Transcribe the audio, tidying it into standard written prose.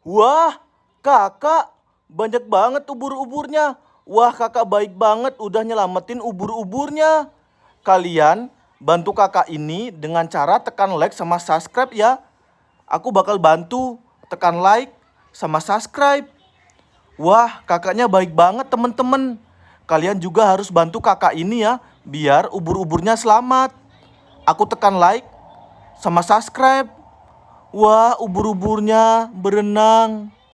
Wah, kakak, banyak banget ubur-uburnya. Wah, kakak baik banget udah nyelamatin ubur-uburnya. Kalian bantu kakak ini dengan cara tekan like sama subscribe ya. Aku bakal bantu tekan like sama subscribe. Wah, kakaknya baik banget teman-teman. Kalian juga harus bantu kakak ini ya, biar ubur-uburnya selamat. Aku tekan like sama subscribe. Wah, ubur-uburnya berenang.